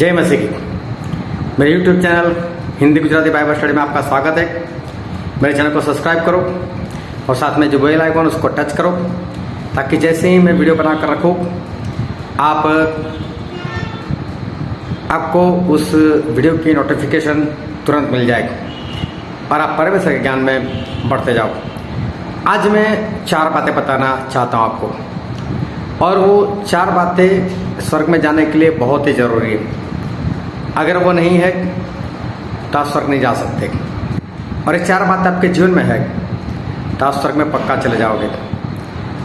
जय मसीह की। मेरे YouTube channel Hindi Gujarati Bible study में आपका स्वागत है। मेरे चैनल को सब्सक्राइब करो और साथ में जो बेल आइकन उसको टच करो ताकि जैसे ही मैं वीडियो बना कर रखूँ आपको उस वीडियो की नोटिफिकेशन तुरंत मिल जाएगी और आप परमेश्वर के ज्ञान में बढ़ते जाओ। आज मैं 4 बातें बताना चाहता हूँ आपको, और वो 4 बातें स्वर्ग में जाने के लिए बहुत ही ज़रूरी है। अगर वो नहीं है तो आप स्वर्ग नहीं जा सकते, और ये 4 बातें आपके जीवन में है तो आप स्वर्ग में पक्का चले जाओगे।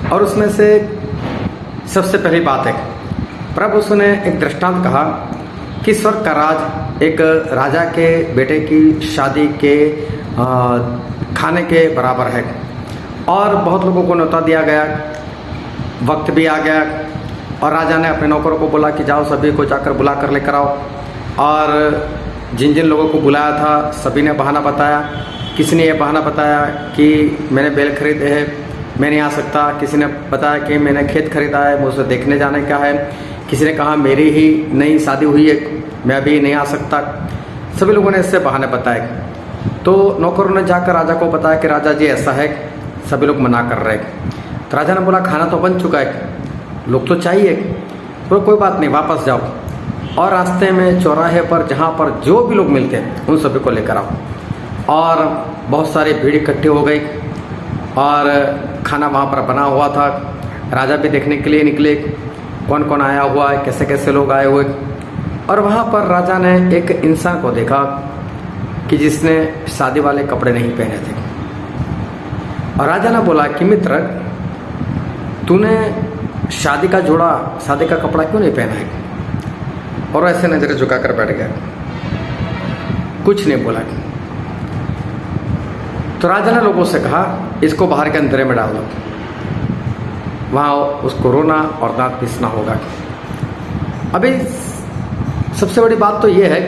और उसमें से सबसे पहली बात है, प्रभु यीशु ने एक दृष्टांत कहा कि स्वर्ग का राज एक राजा के बेटे की शादी के खाने के बराबर है। और बहुत लोगों को न्योता दिया गया, वक्त भी आ गया और राजा ने अपने नौकरों को बोला कि जाओ सभी को जाकर बुला कर लेकर आओ। और जिन जिन लोगों को बुलाया था सभी ने बहाना बताया। किसी ने यह बहाना बताया कि मैंने बैल खरीदे हैं, मैं नहीं आ सकता। किसी ने बताया कि मैंने खेत खरीदा है, मुझे देखने जाने का है। किसी ने कहा मेरी ही नई शादी हुई है, मैं अभी नहीं आ सकता। सभी लोगों ने इससे बहाने बताए। तो नौकरों ने जाकर राजा को बताया कि राजा जी ऐसा है। सभी लोग मना कर रहे हैं। तो राजा ने बोला खाना तो बन चुका है, लोग तो चाहिए, तो कोई बात नहीं, वापस जाओ और रास्ते में चौराहे पर जहाँ पर जो भी लोग मिलते हैं उन सभी को लेकर आओ। और बहुत सारी भीड़ इकट्ठी हो गई और खाना वहाँ पर बना हुआ था। राजा भी देखने के लिए निकले कौन कौन आया हुआ है, कैसे कैसे लोग आए हुए। और वहाँ पर राजा ने एक इंसान को देखा कि जिसने शादी वाले कपड़े नहीं पहने थे। और राजा ने बोला कि मित्र, तूने शादी का जोड़ा, शादी का कपड़ा क्यों नहीं पहना है? और ऐसे नजरें झुकाकर बैठ गया, कुछ नहीं बोला। तो राजा ने लोगों से कहा इसको बाहर के अंधेरे में डाल दो, वहाँ उसको रोना और दांत पीसना होगा। अभी सबसे बड़ी बात तो ये है,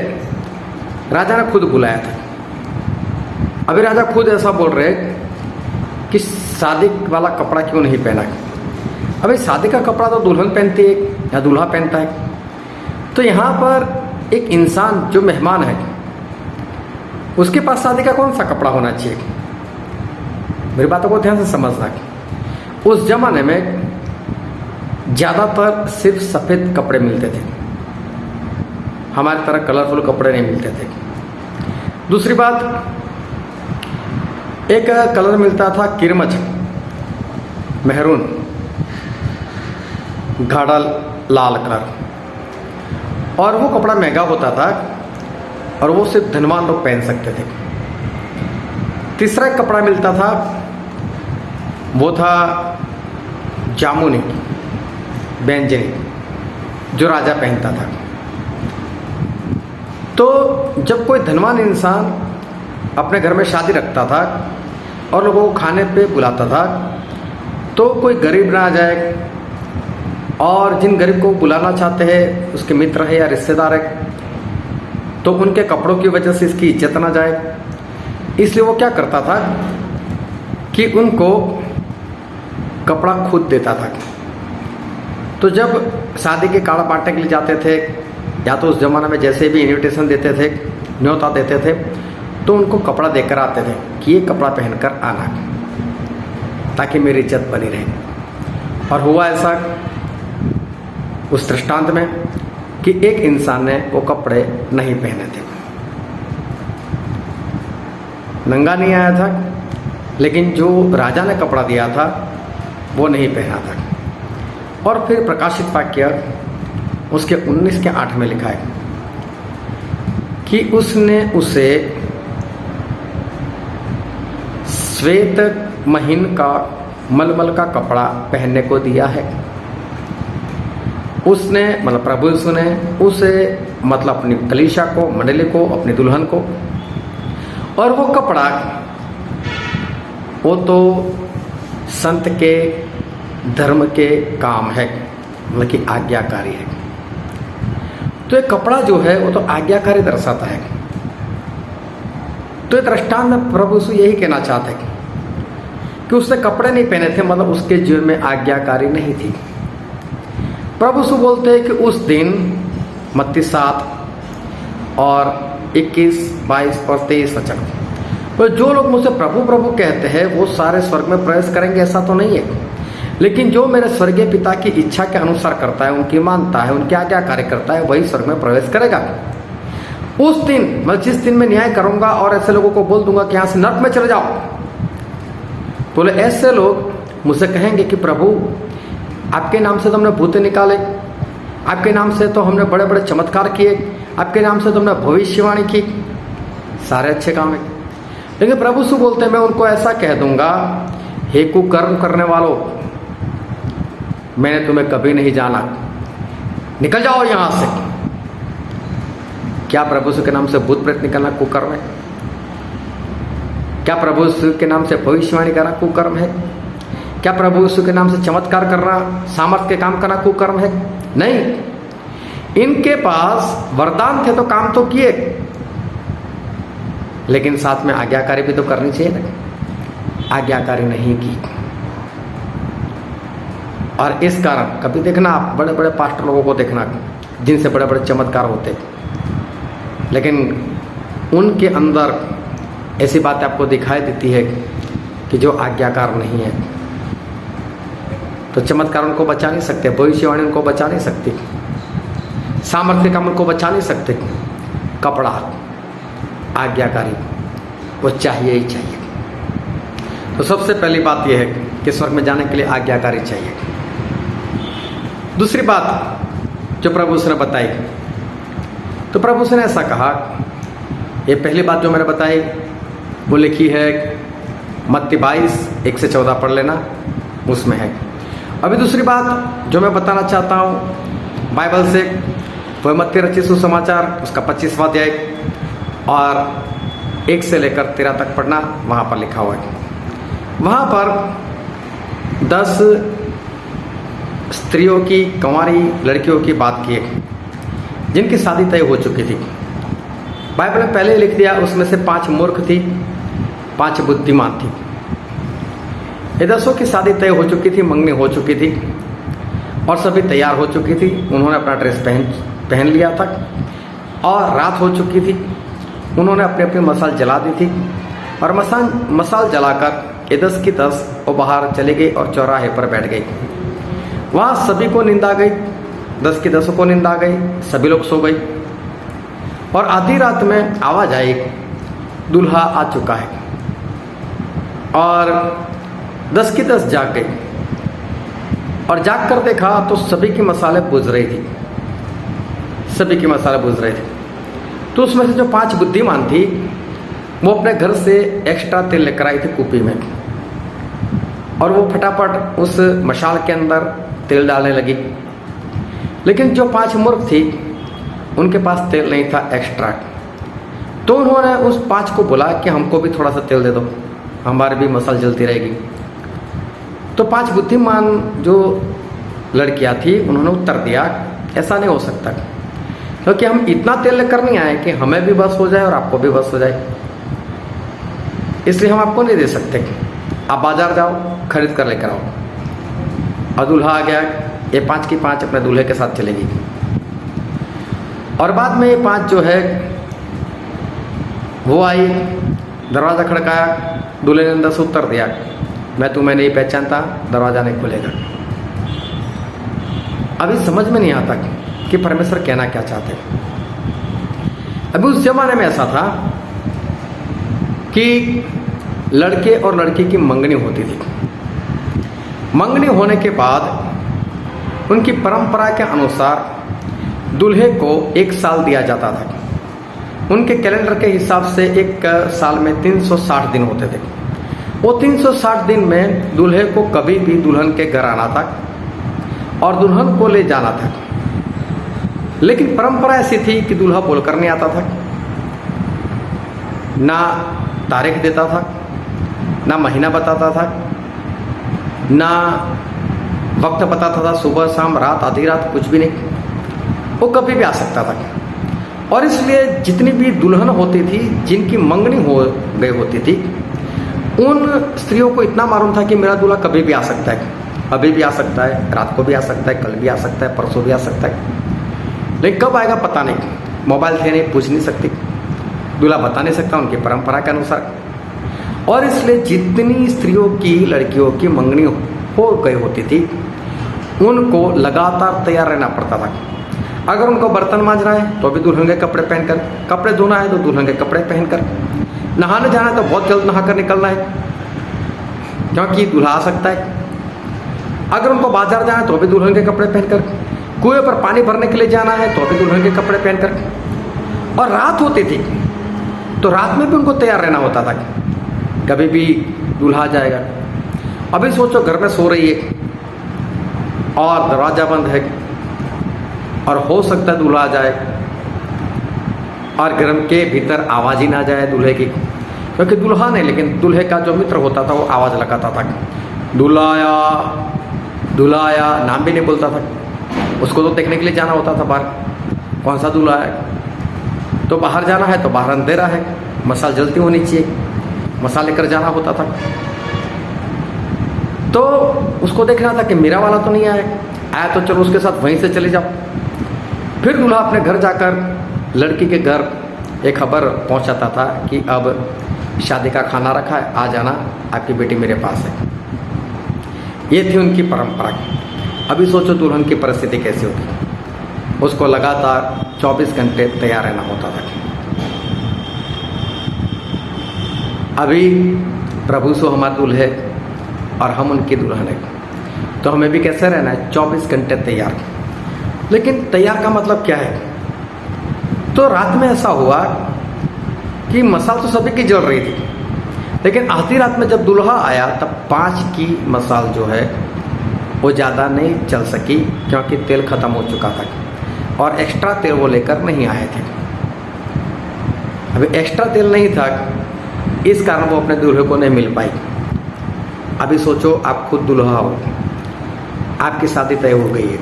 राजा ने खुद बुलाया था। अभी राजा खुद ऐसा बोल रहे कि शादी वाला कपड़ा क्यों नहीं पहना। अभी शादी का कपड़ा तो दुल्हन पहनती है या दूल्हा पहनता है। तो यहाँ पर एक इंसान जो मेहमान है उसके पास शादी का कौन सा कपड़ा होना चाहिए? मेरी बातों को ध्यान से समझना। उस जमाने में ज़्यादातर सिर्फ सफ़ेद कपड़े मिलते थे, हमारी तरह कलरफुल कपड़े नहीं मिलते थे। दूसरी बात, एक कलर मिलता था किरमच, मेहरून, गाढ़ा लाल कलर, और वो कपड़ा महंगा होता था और वो सिर्फ धनवान लोग पहन सकते थे। तीसरा एक कपड़ा मिलता था, वो था जामुनी, बैंजनी, जो राजा पहनता था। तो जब कोई धनवान इंसान अपने घर में शादी रखता था और लोगों को खाने पे बुलाता था, तो कोई गरीब ना आ जाए, और जिन गरीब को बुलाना चाहते हैं उसके मित्र है या रिश्तेदार है, तो उनके कपड़ों की वजह से इसकी इज्जत ना जाए। इसलिए वो क्या करता था कि उनको कपड़ा खुद देता था। तो जब शादी के कार्ड बांटने के लिए जाते थे, या तो उस जमाने में जैसे भी इनविटेशन देते थे, न्योता देते थे, तो उनको कपड़ा देकर आते थे कि ये कपड़ा पहनकर आना ताकि मेरी इज्जत बनी रहे। और हुआ ऐसा उस दृष्टांत में कि एक इंसान ने वो कपड़े नहीं पहने थे, नंगा नहीं आया था, लेकिन जो राजा ने कपड़ा दिया था वो नहीं पहना था। और फिर प्रकाशित वाक्य उसके 19:8 में लिखा है कि उसने उसे श्वेत महीन का मलमल का कपड़ा पहनने को दिया है। उसने मतलब प्रभु यीशु ने उसे, मतलब अपनी कलीसिया को, मंडली को, अपनी दुल्हन को, और वो कपड़ा वो तो संत के धर्म के काम है, मतलब कि आज्ञाकारी है। तो ये कपड़ा जो है वो तो आज्ञाकारी दर्शाता है। तो ये दृष्टांत में प्रभु यीशु यही कहना चाहते हैं कि उसने कपड़े नहीं पहने थे, मतलब उसके जीवन में आज्ञाकारी नहीं थी। प्रभु यीशु बोलते हैं कि उस दिन मत्ती 7 और 21, 22 और 23 वचन। तो जो लोग मुझसे प्रभु प्रभु कहते हैं वो सारे स्वर्ग में प्रवेश करेंगे ऐसा तो नहीं है, लेकिन जो मेरे स्वर्गीय पिता की इच्छा के अनुसार करता है, उनकी मानता है, उनके आज्ञा कार्य करता है, वही स्वर्ग में प्रवेश करेगा। उस दिन मैं जिस दिन में न्याय करूंगा और ऐसे लोगों को बोल दूंगा कि यहां से नरक में चले जाओ, बोले ऐसे लोग मुझसे कहेंगे कि प्रभु आपके नाम से तो हमने भूत निकाले, आपके नाम से तो हमने बड़े बड़े चमत्कार किए, आपके नाम से तो हमने भविष्यवाणी की, सारे अच्छे काम है। लेकिन प्रभु से बोलते हैं मैं उनको ऐसा कह दूंगा, हे कुकर्म करने वालों, मैंने तुम्हें कभी नहीं जाना, निकल जाओ यहां से। क्या प्रभु के नाम से भूत प्रेत निकलना कुकर्म है? क्या प्रभु के नाम से भविष्यवाणी करना कुकर्म है? क्या प्रभु के नाम से चमत्कार करना, सामर्थ्य के काम करना कुकर्म है? नहीं। इनके पास वरदान थे तो काम तो किए, लेकिन साथ में आज्ञाकारी भी तो करनी चाहिए ना, आज्ञाकारी नहीं की। और इस कारण कभी देखना आप बड़े बड़े पास्टर लोगों को देखना जिनसे बड़े बड़े चमत्कार होते, लेकिन उनके अंदर ऐसी बातें आपको दिखाई देती है कि जो आज्ञाकार नहीं है। तो चमत्कार उनको बचा नहीं सकते, भविष्यवाणी उनको बचा नहीं सकती, सामर्थ्य काम उनको बचा नहीं सकते। कपड़ा आज्ञाकारी वो चाहिए ही चाहिए। तो सबसे पहली बात यह है कि स्वर्ग में जाने के लिए आज्ञाकारी चाहिए। दूसरी बात जो प्रभु ने बताई, तो प्रभु ने ऐसा कहा, ये पहली बात जो मैंने बताई वो लिखी है मत्ती 22, 1 से 14 पढ़ लेना, उसमें है। अभी दूसरी बात जो मैं बताना चाहता हूँ बाइबल से, वह मत्ती रचित सुसमाचार उसका 25वां अध्याय और 1 से लेकर 13 तक पढ़ना, वहाँ पर लिखा हुआ है। वहाँ पर 10 स्त्रियों की, कंवारी लड़कियों की बात की है जिनकी शादी तय हो चुकी थी। बाइबल में पहले लिख दिया उसमें से 5 मूर्ख थी, 5 बुद्धिमान थी। ये 10 की शादी तय हो चुकी थी, मंगनी हो चुकी थी और सभी तैयार हो चुकी थी। उन्होंने अपना ड्रेस पहन लिया था और रात हो चुकी थी। उन्होंने अपनी अपनी मसाल जला दी थी और मसाल जलाकर ये 10 की 10 वो बाहर चली गई और चौराहे पर बैठ गई। वहाँ सभी को नींद आ गई, 10 की 10 को नींद आ गई, सभी लोग सो गए। और आधी रात में आवाज आई, दूल्हा आ चुका है। और 10 की 10 जाग गई और जाग कर देखा तो सभी की मसाले बुझ रही थी, सभी की मसाले बुझ रहे थे। तो उसमें से जो 5 बुद्धिमान थी वो अपने घर से एक्स्ट्रा तेल लेकर आई थी कुपी में, और वो फटाफट उस मशाल के अंदर तेल डालने लगी। लेकिन जो 5 मूर्ख थी उनके पास तेल नहीं था एक्स्ट्रा। तो उन्होंने उस 5 को बोला कि हमको भी थोड़ा सा तेल दे दो, हमारी भी मसाल जलती रहेगी। तो 5 बुद्धिमान जो लड़कियां थी उन्होंने उत्तर दिया, ऐसा नहीं हो सकता, क्योंकि हम इतना तेल लेकर नहीं आए कि हमें भी बस हो जाए और आपको भी बस हो जाए, इसलिए हम आपको नहीं दे सकते। आप बाजार जाओ, खरीद कर लेकर आओ। और दूल्हा आ गया, ये 5 की 5 अपने दूल्हे के साथ चलेगी। और बाद में ये 5 जो है वो आई, दरवाज़ा खड़काया, दूल्हे ने अंदर से उत्तर दिया, मैं तुम्हें नहीं पहचानता, दरवाज़ा नहीं खुलेगा। अभी समझ में नहीं आता कि परमेश्वर कहना क्या चाहते। अभी उस जमाने में ऐसा था कि लड़के और लड़की की मंगनी होती थी। मंगनी होने के बाद उनकी परंपरा के अनुसार दूल्हे को 1 साल दिया जाता था। उनके कैलेंडर के हिसाब से 1 साल में 360 दिन होते थे। वो 360 दिन में दूल्हे को कभी भी दुल्हन के घर आना था और दुल्हन को ले जाना था। लेकिन परंपरा ऐसी थी कि दूल्हा बोलकर नहीं आता था, ना तारीख देता था, ना महीना बताता था, ना वक्त बताता था, सुबह शाम रात आधी रात कुछ भी नहीं, वो कभी भी आ सकता था। और इसलिए जितनी भी दुल्हन होती थी जिनकी मंगनी हो गई होती थी, उन स्त्रियों को इतना मालूम था कि मेरा दूल्हा कभी भी आ सकता है, अभी भी आ सकता है, रात को भी आ सकता है, कल भी आ सकता है, परसों भी आ सकता है, लेकिन कब आएगा पता नहीं। मोबाइल थे नहीं, पूछ नहीं सकती, दूल्हा बता नहीं सकता उनकी परंपरा के अनुसार। और इसलिए जितनी स्त्रियों की, लड़कियों की मंगनी हो गई होती थी, उनको लगातार तैयार रहना पड़ता था। अगर उनको बर्तन मांजना है तो भी दुल्हन के कपड़े पहनकर, कपड़े धोना है तो दुल्हन के कपड़े पहनकर, नहाने जाना है तो बहुत जल्द नहाकर निकलना है क्योंकि दूल्हा आ सकता है। अगर उनको बाजार जाना है तो भी दुल्हन के कपड़े पहनकर, कुएं पर पानी भरने के लिए जाना है तो भी दुल्हन के कपड़े पहनकर। और रात होती थी तो रात में भी उनको तैयार रहना होता था, कभी भी दूल्हा जाएगा। अभी सोचो घर में सो रही है और दरवाज़ा बंद है और हो सकता है दूल्हा आ जाए और घर के भीतर आवाज़ ही ना जाए दूल्हे की, क्योंकि दूल्हा नहीं लेकिन दूल्हे का जो मित्र होता था वो आवाज़ लगाता था, दूल्हा आया, दूल्हा आया, नाम भी नहीं बोलता था। उसको तो देखने के लिए जाना होता था बाहर, कौन सा दूल्हा है। तो बाहर जाना है तो बाहर अंधेरा है, मसाल जलती होनी चाहिए, मसाल लेकर जाना होता था। तो उसको देखना था कि मेरा वाला तो नहीं आया तो चलो उसके साथ वहीं से चले जाओ। फिर दूल्हा अपने घर जाकर लड़की के घर एक खबर पहुंचाता था कि अब शादी का खाना रखा है, आ जाना, आपकी बेटी मेरे पास है। ये थी उनकी परंपरा। अभी सोचो दुल्हन की परिस्थिति कैसी होगी, उसको लगातार 24 घंटे तैयार रहना होता था। अभी प्रभु सो हमारे दूल्हे और हम उनकी दुल्हन है, तो हमें भी कैसे रहना है, 24 घंटे तैयार। लेकिन तैयार का मतलब क्या है? तो रात में ऐसा हुआ कि मसाल तो सभी की जल रही थी, लेकिन आधी रात में जब दूल्हा आया तब 5 की मसाल जो है वो ज़्यादा नहीं चल सकी, क्योंकि तेल ख़त्म हो चुका था और एक्स्ट्रा तेल वो लेकर नहीं आए थे। अभी एक्स्ट्रा तेल नहीं था, इस कारण वो अपने दूल्हे को नहीं मिल पाई। अभी सोचो आप खुद दूल्हा हो, आपकी शादी तय हो गई है,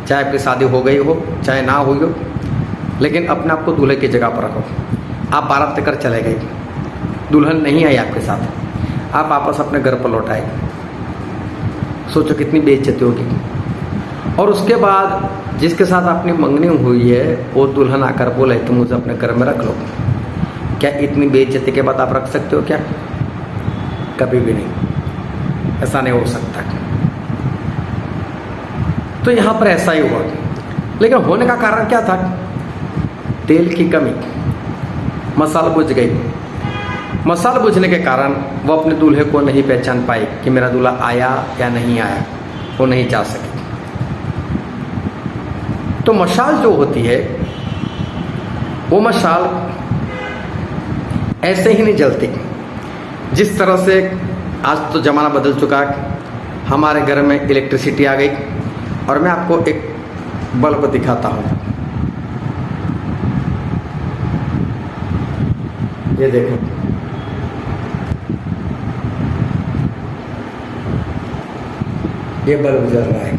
चाहे आपकी शादी हो गई हो चाहे ना हुई हो, लेकिन अपने आप को दूल्हे की जगह पर रखो। आप बारात लेकर चले गए, दुल्हन नहीं आई आपके साथ, आप वापस अपने घर पर लौट आए, सोचो कितनी बेइज्जती होगी। और उसके बाद जिसके साथ अपनी मंगनी हुई है वो दुल्हन आकर बोले तुम मुझे अपने घर में रख लो, क्या इतनी बेइज्जती के बाद आप रख सकते हो क्या? कभी भी नहीं, ऐसा नहीं हो सकता। तो यहाँ पर ऐसा ही हुआ, लेकिन होने का कारण क्या था? तेल की कमी, मसाल बुझ गई। मसाल बुझने के कारण वो अपने दूल्हे को नहीं पहचान पाई कि मेरा दूल्हा आया या नहीं आया, वो नहीं जा सके। तो मशाल जो होती है वो मशाल ऐसे ही नहीं जलती। जिस तरह से आज तो ज़माना बदल चुका है, हमारे घर में इलेक्ट्रिसिटी आ गई और मैं आपको एक बल्ब दिखाता हूँ। ये देखो, ये बल्ब जल रहा है,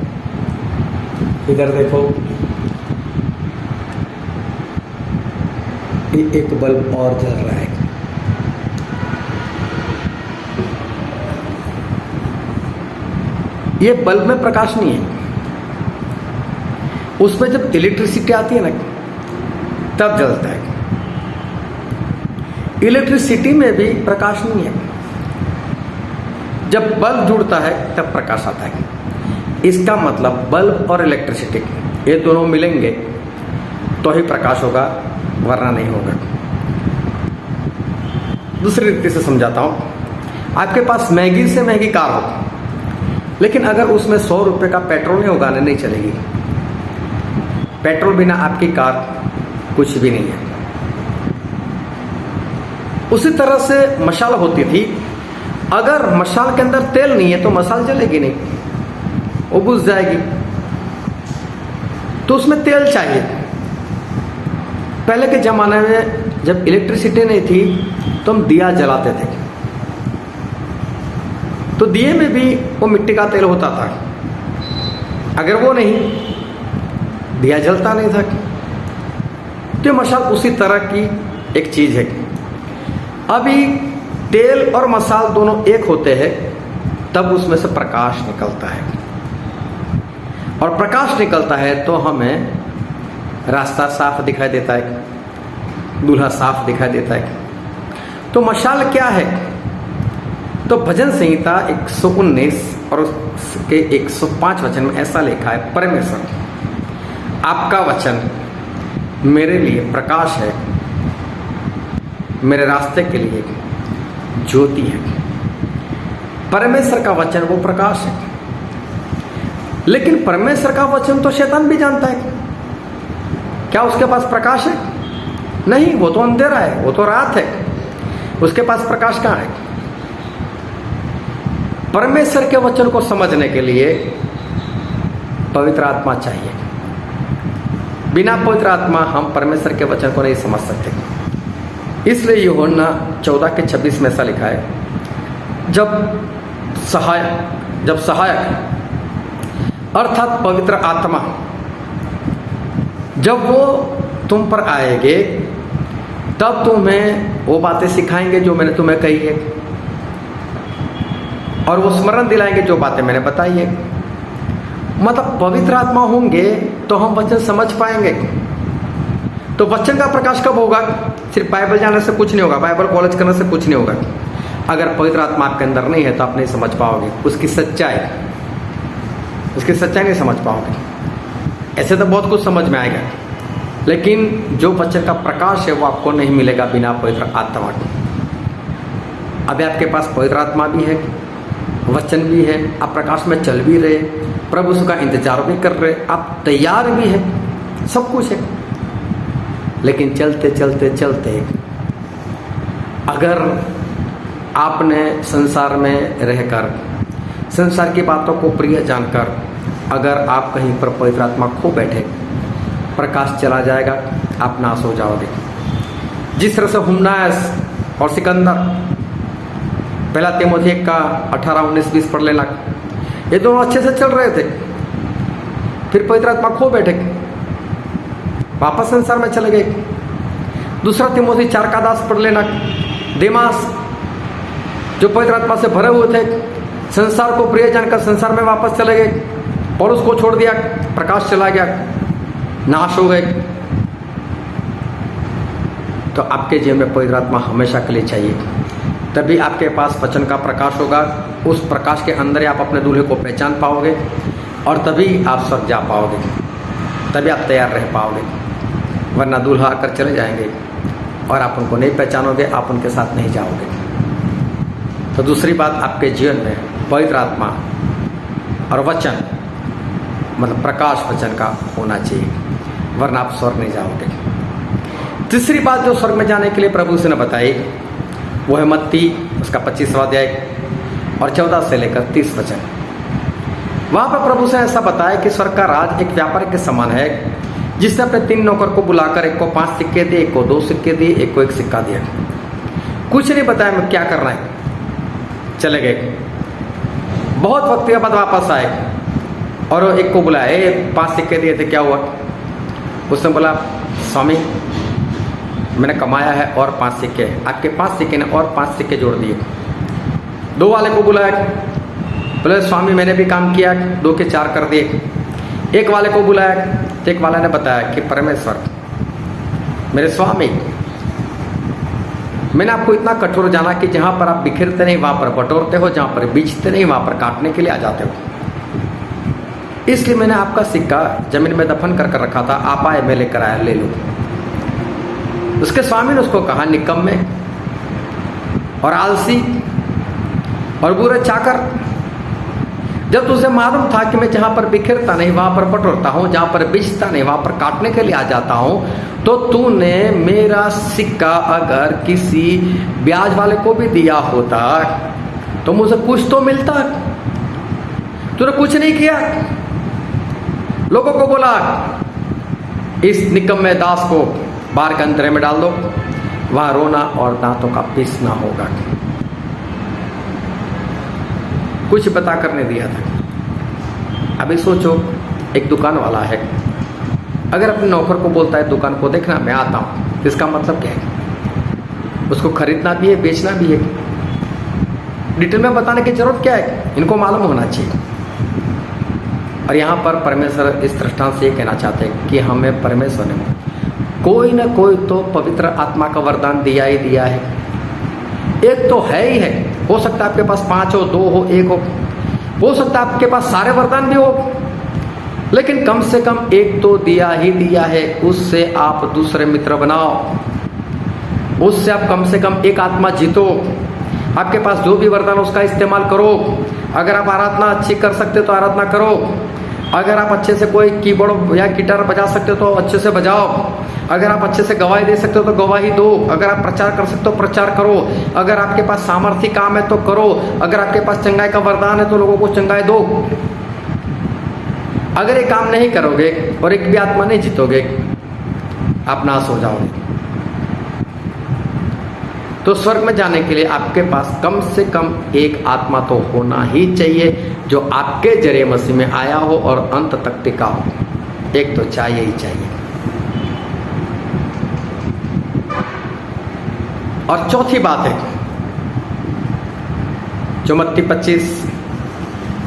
इधर देखो ये एक बल्ब और जल रहा है। ये बल्ब में प्रकाश नहीं है, उसमें जब इलेक्ट्रिसिटी आती है ना तब जलता है। इलेक्ट्रिसिटी में भी प्रकाश नहीं है, जब बल्ब जुड़ता है तब प्रकाश आता है। इसका मतलब बल्ब और इलेक्ट्रिसिटी ये दोनों मिलेंगे तो ही प्रकाश होगा, वरना नहीं होगा। दूसरी रीति से समझाता हूं। आपके पास महंगी से महंगी कार हो, लेकिन अगर उसमें 100 रुपये का पेट्रोल नहीं होगा, नहीं चलेगी। पेट्रोल बिना आपकी कार कुछ भी नहीं है। उसी तरह से मशाल होती थी, अगर मशाल के अंदर तेल नहीं है तो मशाल जलेगी नहीं, वो बुझ जाएगी। तो उसमें तेल चाहिए। पहले के ज़माने में जब इलेक्ट्रिसिटी नहीं थी तो हम दिया जलाते थे, तो दिए में भी वो मिट्टी का तेल होता था। अगर वो नहीं, दिया जलता नहीं था। तो मशाल उसी तरह की एक चीज़ है। अभी तेल और मसाल दोनों एक होते हैं तब उसमें से प्रकाश निकलता है, और प्रकाश निकलता है तो हमें रास्ता साफ दिखाई देता है, दूल्हा साफ दिखाई देता है। तो मशाल क्या है? तो भजन संहिता 119 और उसके 105 वचन में ऐसा लिखा है, परमेश्वर आपका वचन मेरे लिए प्रकाश है, मेरे रास्ते के लिए ज्योति है। परमेश्वर का वचन वो प्रकाश है, लेकिन परमेश्वर का वचन तो शैतान भी जानता है। क्या उसके पास प्रकाश है? नहीं, वो तो अंधेरा है, वो तो रात है, उसके पास प्रकाश कहाँ है? परमेश्वर के वचन को समझने के लिए पवित्र आत्मा चाहिए। बिना पवित्र आत्मा हम परमेश्वर के वचन को नहीं समझ सकते। इसलिए यूहन्ना 14 के 26 में ऐसा लिखा है, जब सहायक अर्थात पवित्र आत्मा जब वो तुम पर आएंगे, तब तुम्हें वो बातें सिखाएंगे जो मैंने तुम्हें कही है, और वो स्मरण दिलाएंगे जो बातें मैंने बताई है। मतलब पवित्र आत्मा होंगे तो हम वचन समझ पाएंगे। तो वचन का प्रकाश कब होगा? सिर्फ बाइबल जानने से कुछ नहीं होगा, बाइबल कॉलेज करने से कुछ नहीं होगा। अगर पवित्र आत्मा आपके अंदर नहीं है तो आप नहीं समझ पाओगे उसकी सच्चाई नहीं समझ पाओगे। ऐसे तो बहुत कुछ समझ में आएगा, लेकिन जो वचन का प्रकाश है वो आपको नहीं मिलेगा बिना पवित्र आत्मा के। अभी आपके पास पवित्र आत्मा भी है, वचन भी है, आप प्रकाश में चल भी रहे, प्रभु उसका इंतजार भी कर रहे, आप तैयार भी है, सब कुछ है। लेकिन चलते चलते चलते अगर आपने संसार में रहकर संसार की बातों को प्रिय जानकर अगर आप कहीं पर पवित्र आत्मा खो बैठे, प्रकाश चला जाएगा, आप नाश हो जाओगे। जिस तरह से हुमनायस और सिकंदर, पहला तीमुथियुस का 18, 19, 20 पढ़ लेना, ये दोनों अच्छे से चल रहे थे, फिर पवित्र आत्मा खो बैठे, वापस संसार में चले गए। दूसरा तीमुथियुस 4 का 10 पढ़ लेना, देमास जो पवित्र आत्मा से भरे हुए थे, संसार को प्रिय जानकर संसार में वापस चले गए, पौलुस को छोड़ दिया, प्रकाश चला गया, नाश हो गए। तो आपके जीवन में पवित्र आत्मा हमेशा के लिए चाहिए, तभी आपके पास वचन का प्रकाश होगा। उस प्रकाश के अंदर ही आप अपने दूल्हे को पहचान पाओगे, और तभी आप स्वर्ग जा पाओगे, तभी आप तैयार रह पाओगे। वरना दूल्हा आकर चले जाएंगे और आप उनको नहीं पहचानोगे, आप उनके साथ नहीं जाओगे। तो दूसरी बात, आपके जीवन में पवित्र आत्मा और वचन मतलब प्रकाश वचन का होना चाहिए, वरना आप स्वर्ग नहीं जाओगे। तीसरी बात जो स्वर्ग में जाने के लिए प्रभु से ने बताई वो है मत्ती उसका 25वां अध्याय और 14 से लेकर 30 वचन। वहां पर प्रभु से ऐसा बताया कि स्वर्ग का राज एक व्यापारी के समान है, जिसने अपने 3 नौकर को बुलाकर एक को 5 सिक्के दिए, एक को 2 सिक्के दिए, एक को 1 सिक्का दिया। कुछ नहीं बताया मैं क्या करना है, चले गए। बहुत वक्त के बाद वापस आए और एक को बुलाया, 5 सिक्के दिए थे, क्या हुआ? उसने बोला, स्वामी मैंने कमाया है और 5 सिक्के, आपके 5 सिक्के ने और 5 सिक्के जोड़ दिए। 2 वाले को बुलाया, बोले स्वामी मैंने भी काम किया, 2 के 4 कर दिए। 1 वाले को बुलाया, एक वाले ने बताया कि परमेश्वर मेरे स्वामी, मैंने आपको इतना कठोर जाना कि जहां पर आप बिखरते नहीं वहां पर बटोरते हो, जहां पर बीचते नहीं वहां पर काटने के लिए आ जाते हो, इसलिए मैंने आपका सिक्का जमीन में दफन कर रखा था, आप आए मैं लेकर आया, ले लो। उसके स्वामी ने उसको कहा, निकम्मे और आलसी और बुरे चाकर, जब तुझे मालूम था कि मैं जहां पर बिखरता नहीं वहां पर बटोरता हूं, जहां पर बिछता नहीं वहां पर काटने के लिए आ जाता हूं, तो तूने मेरा सिक्का अगर किसी ब्याज वाले को भी दिया होता तो मुझे कुछ तो मिलता। तूने कुछ नहीं किया। लोगों को बोला इस निकम्मे दास को बाहर के अंतरे में डाल दो, वहां रोना और दांतों का पीसना होगा। कुछ बता कर नहीं दिया था। अभी सोचो, एक दुकान वाला है, अगर अपने नौकर को बोलता है दुकान को देखना मैं आता हूं, तो इसका मतलब क्या है? उसको खरीदना भी है, बेचना भी है। डिटेल में बताने की जरूरत क्या है? इनको मालूम होना चाहिए। और यहाँ पर परमेश्वर इस दृष्टांत से ये कहना चाहते हैं कि हमें परमेश्वर ने कोई ना कोई तो पवित्र आत्मा का वरदान दिया ही दिया है। एक तो है ही है, हो सकता है आपके पास 5 हो, 2 हो, 1 हो सकता है आपके पास सारे वरदान भी हो, लेकिन कम से कम एक तो दिया ही दिया है। उससे आप दूसरे मित्र बनाओ, उससे आप कम से कम एक आत्मा जीतो। आपके पास जो भी वरदान उसका इस्तेमाल करो। अगर आप आराधना अच्छी कर सकते हो तो आराधना करो। अगर आप अच्छे से कोई कीबोर्ड या गिटार बजा सकते हो तो अच्छे से बजाओ। अगर आप अच्छे से गवाही दे सकते हो तो गवाही दो। अगर आप प्रचार कर सकते हो प्रचार करो। अगर आपके पास सामर्थ्य काम है तो करो। अगर आपके पास चंगाई का वरदान है तो लोगों को चंगाई दो। अगर ये काम नहीं करोगे और एक भी आत्मा नहीं जीतोगे, आप नाश हो जाओगे। तो स्वर्ग में जाने के लिए आपके पास कम से कम एक आत्मा तो होना ही चाहिए, जो आपके जरिए मसीह में आया हो और अंत तक टिका हो। एक तो चाहिए ही चाहिए। और चौथी बात है जो मत्ती 25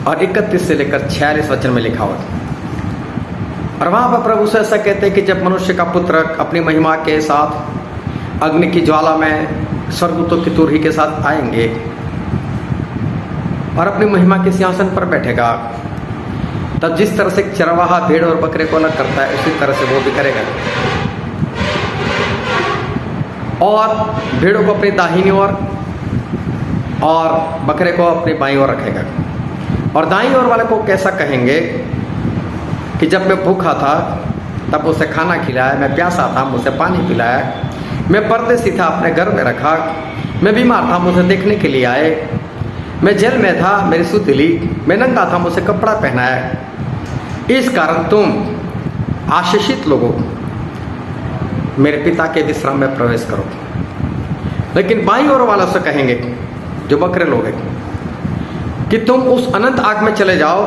और 31 से लेकर 46 वचन में लिखा हुआ है। और वहां पर प्रभु से ऐसा कहते हैं कि जब मनुष्य का पुत्र अपनी महिमा के साथ अग्नि की ज्वाला में स्वर्गदूतों की तुरही के साथ आएंगे और अपनी महिमा के सिंहासन पर बैठेगा, तब जिस तरह से चरवाहा भेड़ और बकरे को अलग करता है उसी तरह से वो भी करेगा और भेड़ों को अपनी दाहिनी ओर और बकरे को अपनी बाईं ओर रखेगा। और दाईं ओर वाले को कैसा कहेंगे कि जब मैं भूखा था तब उसे खाना खिलाया, मैं प्यासा था मुझे पानी पिलाया, मैं परदेसी था अपने घर में रखा, मैं बीमार था मुझे देखने के लिए आए, मैं जेल में था मेरी सुध ली, मैं नंगा था मुझे कपड़ा पहनाया। इस कारण तुम आशीषित लोगों मेरे पिता के विश्राम में प्रवेश करो। लेकिन बाईं ओर वालों से कहेंगे जो बकरे लोग हैं कि तुम उस अनंत आग में चले जाओ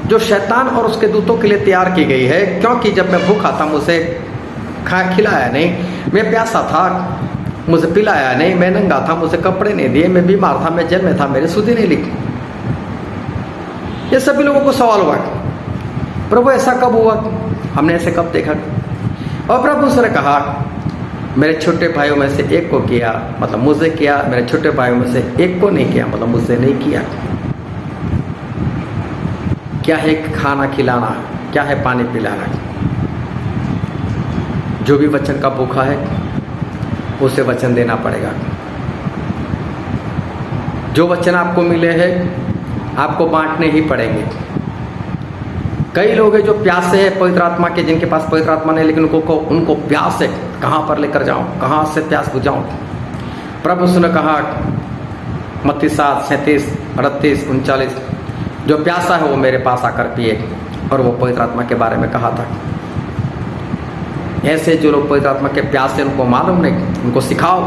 जो शैतान और उसके दूतों के लिए तैयार की गई है। क्योंकि जब मैं भूखा था मुझे खिलाया नहीं, मैं प्यासा था मुझे पिलाया नहीं, मैं नंगा था मुझे कपड़े नहीं दिए, मैं बीमार था मैं जेल में था मेरी सुधि नहीं लिखी। ये सभी लोगों को सवाल हुआ प्रभु ऐसा कब हुआ, हमने ऐसे कब देखा। और प्रभु उसने कहा मेरे छोटे भाइयों में से एक को किया मतलब मुझे किया, मेरे छोटे भाइयों में से एक को नहीं किया मतलब मुझसे नहीं किया। क्या है खाना खिलाना, क्या है पानी पिलाना। जो भी वचन का भूखा है उसे वचन देना पड़ेगा। जो वचन आपको मिले हैं आपको बांटने ही पड़ेंगे। कई लोग हैं जो प्यासे हैं पवित्र आत्मा के, जिनके पास पवित्र आत्मा नहीं, लेकिन उनको प्यास है कहाँ पर लेकर जाऊं, कहाँ से प्यास बुझाऊं। प्रभु उसने कहा मत्ती 7, 37, 38, 39 जो प्यासा है वो मेरे पास आकर पिए। और वो पवित्र आत्मा के बारे में कहा था। ऐसे जो लोग पवित्र आत्मा के प्यास से उनको मालूम नहीं, उनको सिखाओ।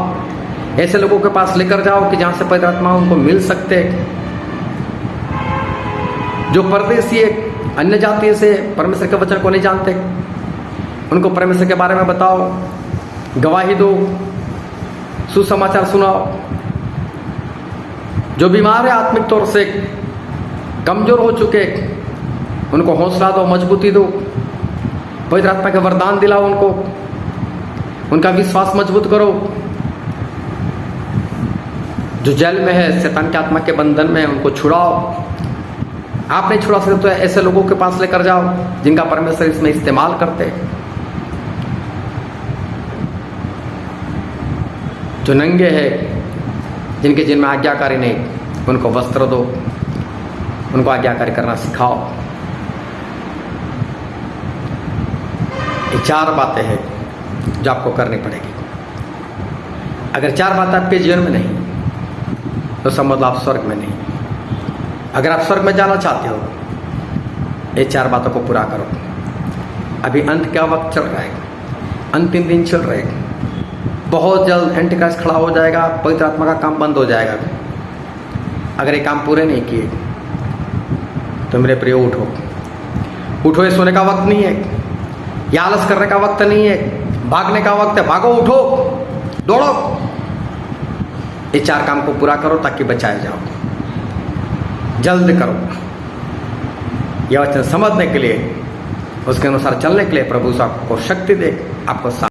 ऐसे लोगों के पास लेकर जाओ कि जहाँ से पवित्र आत्मा उनको मिल सकते। जो परदेसी अन्य जाति से परमेश्वर के वचन को नहीं जानते, उनको परमेश्वर के बारे में बताओ, गवाही दो, सुसमाचार सुनाओ। जो बीमार है आत्मिक तौर से कमजोर हो चुके उनको हौसला दो, मजबूती दो, पवित्र आत्मा के वरदान दिलाओ उनको, उनका विश्वास मजबूत करो। जो जेल में है शैतान के आत्मा के बंधन में उनको छुड़ाओ। आप नहीं छुड़ा सकते तो ऐसे लोगों के पास लेकर जाओ जिनका परमेश्वर इसमें इस्तेमाल करते। जो नंगे हैं जिनके जिनमें आज्ञाकारी नहीं उनको वस्त्र दो, उनको आज्ञाकारी करना सिखाओ। ये 4 बातें हैं जो आपको करनी पड़ेगी। अगर 4 बातें आपके जीवन में नहीं तो समझ लो आप स्वर्ग में नहीं। अगर आप स्वर्ग में जाना चाहते हो ये 4 बातों को पूरा करो। अभी अंत का वक्त चल रहा है, अंतिम दिन चल रहे हैं। बहुत जल्द एंटीक्राइस्ट खड़ा हो जाएगा, पवित्र आत्मा का काम बंद हो जाएगा। अगर ये काम पूरे नहीं किए तो मेरे प्रिय उठो, उठो। ये सोने का वक्त नहीं है, ये आलस करने का वक्त नहीं है, भागने का वक्त है। भागो, उठो, दौड़ो। ये 4 काम को पूरा करो ताकि बचाए जाओ। जल्द करो। यह वचन समझने के लिए, उसके अनुसार चलने के लिए प्रभु आपको शक्ति दे, आपको